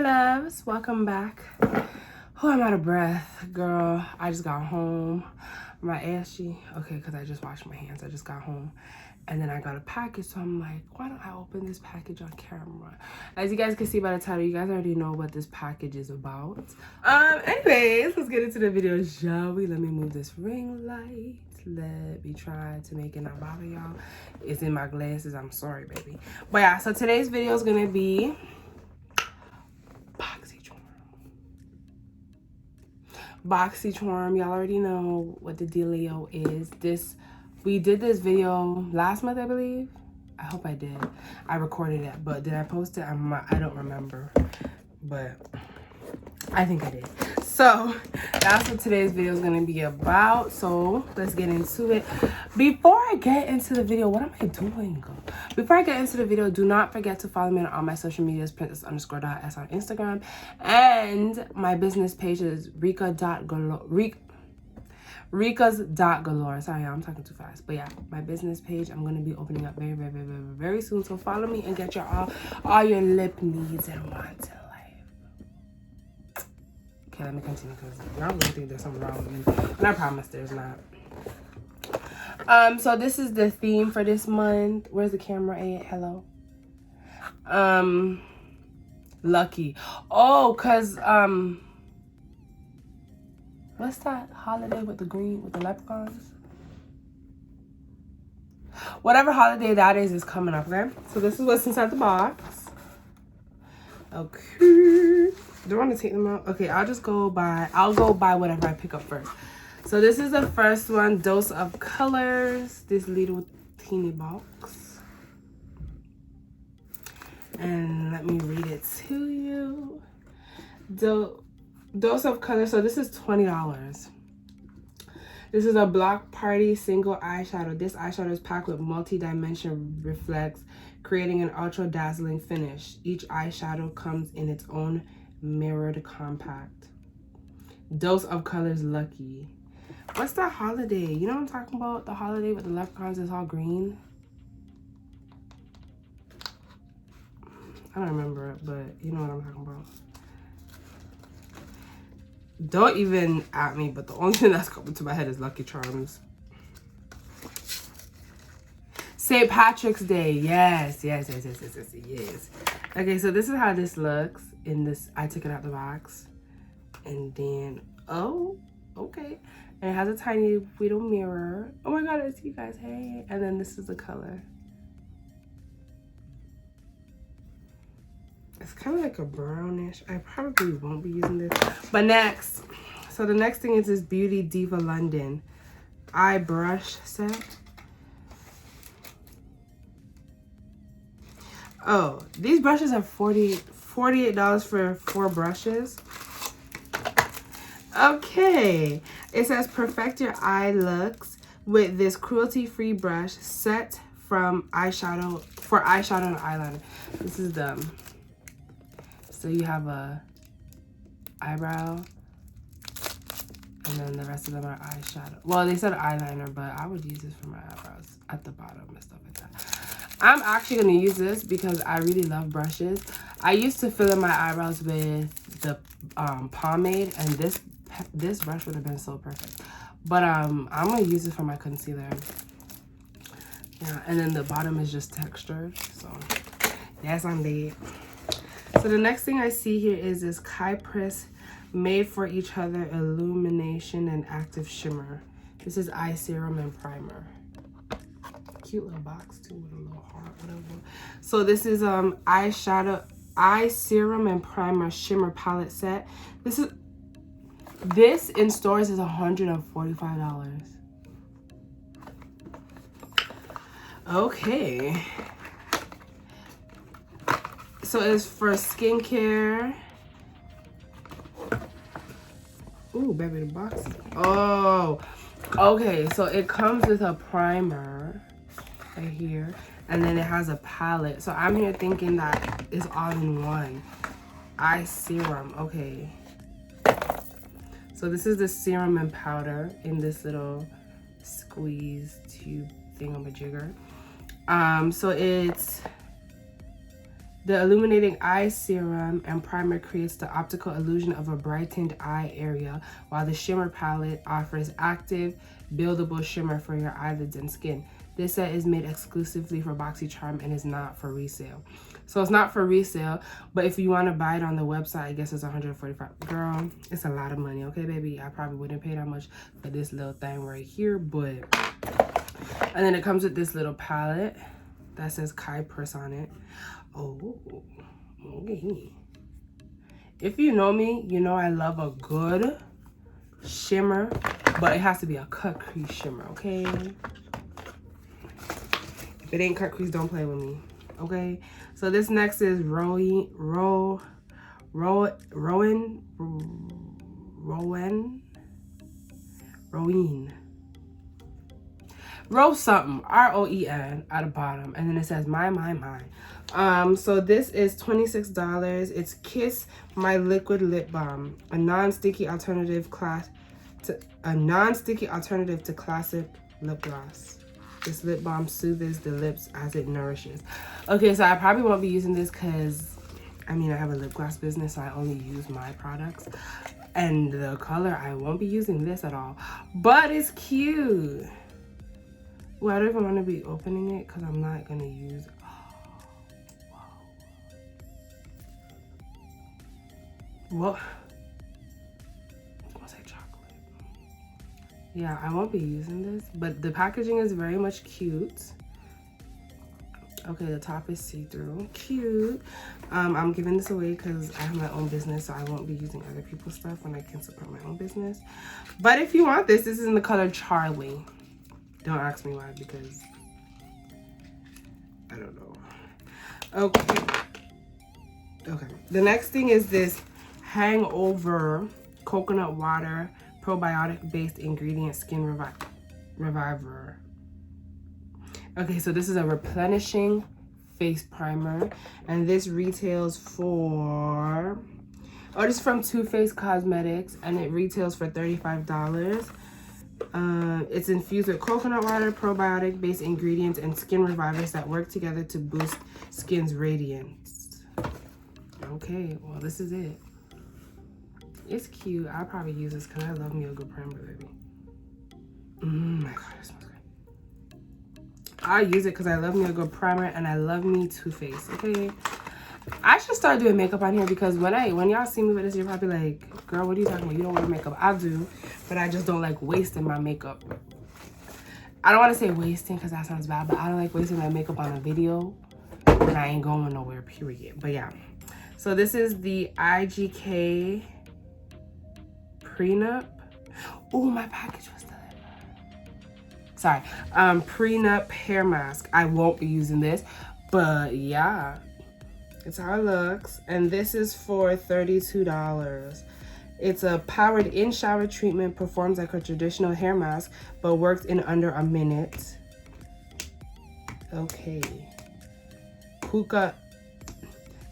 loves, welcome back. Oh, I'm out of breath, girl. I just got home. My ashy, okay, because I just washed my hands. I just got home and then I got a package, so I'm like, why don't I open this package on camera? As you guys can see by the title, you guys already know what this package is about. Anyways, let's get into the video, shall we? Let me move this ring light. Let me try to make it not bother y'all. It's in my glasses, I'm sorry, baby. But yeah, so today's video is gonna be Boxycharm. Y'all already know what the dealio is. We did this video last month, I believe. I hope I did. I recorded it, but did I post it? I don't remember, but I think I did. So that's what today's video is going to be about. So let's get into it. Before I get into the video, what am I doing? Before I get into the video, do not forget to follow me on all my social medias, princess_.s on Instagram. And my business page is ricas.galore. Ricas.galore. Sorry, I'm talking too fast. But yeah, my business page, I'm going to be opening up very soon. So follow me and get your all your lip needs and wants in life. Okay, let me continue because y'all really think there's something wrong with me. And I promise there's not. So this is the theme for this month. Where's the camera at? Hello. Lucky. Oh, cause what's that holiday with the green with the leprechauns? Whatever holiday that is coming up, okay? So this is what's inside the box. Okay. Do I want to take them out? Okay, I'll go by whatever I pick up first. So this is the first one, Dose of Colors, this little teeny box. And let me read it to you. Dose of Colors, so this is $20. This is a Block Party single eyeshadow. This eyeshadow is packed with multi-dimension reflects, creating an ultra dazzling finish. Each eyeshadow comes in its own mirrored compact. Dose of Colors Lucky. What's the holiday? You know what I'm talking about? The holiday with the leprechauns is all green. I don't remember it, but you know what I'm talking about. Don't even at me, but the only thing that's coming to my head is Lucky Charms. St. Patrick's Day. Yes. Okay, so this is how this looks in this. I took it out the box. And then, oh, okay. And it has a tiny little mirror. Oh my God, I see you guys. Hey. And then this is the color. It's kind of like a brownish. I probably won't be using this. But next. So the next thing is this Beauty Diva London eye brush set. Oh, these brushes are $48 for 4 brushes. Okay, it says perfect your eye looks with this cruelty-free brush set from eyeshadow and eyeliner. This is them. So you have a eyebrow, and then the rest of them are eyeshadow. Well, they said eyeliner, but I would use this for my eyebrows at the bottom and stuff like that. I'm actually going to use this because I really love brushes. I used to fill in my eyebrows with the pomade, and this brush would have been so perfect. But I'm going to use it for my concealer. Yeah, and then the bottom is just textured. So, yes, I'm dead. So the next thing I see here is this Kypress Made for Each Other Illumination and Active Shimmer. This is eye serum and primer. Cute little box too with a little heart, whatever. So this is eye serum and primer shimmer palette set. This in stores is $145. Okay. So it's for skincare. Ooh, baby, the box. Oh, okay. So it comes with a primer right here, and then it has a palette. So I'm here thinking that it's all in one. Eye serum. Okay. So this is the serum and powder in this little squeeze tube thingamajigger. So it's The illuminating eye serum and primer creates the optical illusion of a brightened eye area, while the shimmer palette offers active, buildable shimmer for your eyelids and skin. This set is made exclusively for Boxycharm and is not for resale. So it's not for resale, but if you want to buy it on the website, I guess it's $145. Girl, it's a lot of money, okay, baby? I probably wouldn't pay that much for this little thing right here, but... And then it comes with this little palette that says Kypris on it. Oh, okay. If you know me, you know I love a good shimmer, but it has to be a cut crease shimmer, okay? If it ain't cut crease, don't play with me, okay? So this next is Rowan Row something, R-O-E-N at the bottom, and then it says my. So this is $26. It's Kiss My Liquid Lip Balm, a non-sticky alternative to classic lip gloss. This lip balm soothes the lips as it nourishes. Okay, so I probably won't be using this because, I mean, I have a lip gloss business, so I only use my products. And the color, I won't be using this at all. But it's cute. Well, I don't even want to be opening it because I'm not going to use... Oh, wow. What? I want to say chocolate. Yeah, I won't be using this, but the packaging is very much cute. Okay, the top is see-through. Cute. I'm giving this away because I have my own business, so I won't be using other people's stuff when I can support my own business. But if you want this is in the color Charlie. Don't ask me why, because I don't know. Okay. The next thing is this Hangover Coconut Water Probiotic-Based Ingredient Skin Reviver. Okay, so this is a replenishing face primer, and this retails for... Oh, this is from Too Faced Cosmetics, and it retails for $35. It's infused with coconut water, probiotic-based ingredients, and skin revivers that work together to boost skin's radiance. Okay, well, this is it. It's cute. I'll probably use this because I love me a good primer, baby. My God, it smells good. I'll use it because I love me a good primer and I love me Too Faced, okay? I should start doing makeup on here because when y'all see me with this, you're probably like, girl, what are you talking about? You don't wear makeup. I do, but I just don't like wasting my makeup. I don't want to say wasting because that sounds bad, but I don't like wasting my makeup on a video and I ain't going nowhere, period. But yeah, so this is the IGK Prenup. Oh, my package was delivered. Sorry, Prenup hair mask. I won't be using this, but yeah. It's how it looks, and this is for $32. It's a powered in-shower treatment, performs like a traditional hair mask, but works in under a minute. Okay.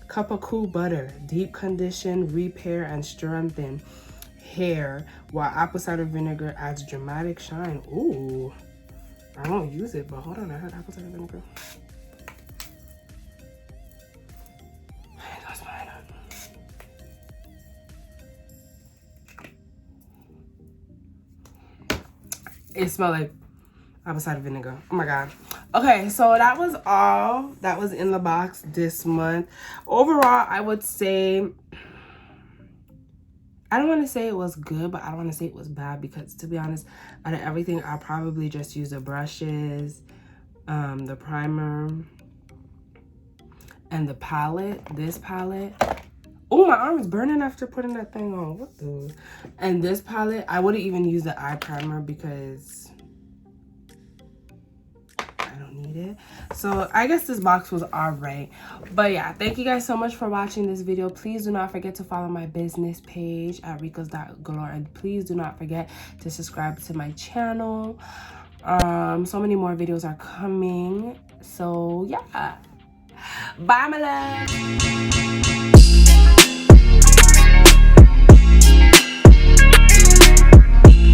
Cup of cool butter, deep condition, repair, and strengthen hair, while apple cider vinegar adds dramatic shine. Ooh, I won't use it, but hold on, I had apple cider vinegar. It smelled like apple cider vinegar. Oh my God. Okay, so that was all that was in the box this month. Overall, I would say, I don't want to say it was good, but I don't want to say it was bad because, to be honest, out of everything, I'll probably just use the brushes, the primer, and the palette, this palette. Oh, my arm is burning after putting that thing on. What the? And this palette, I wouldn't even use the eye primer because I don't need it. So I guess this box was all right. But yeah, thank you guys so much for watching this video. Please do not forget to follow my business page at ricas.galore. And please do not forget to subscribe to my channel. So many more videos are coming. So yeah. Bye, my love.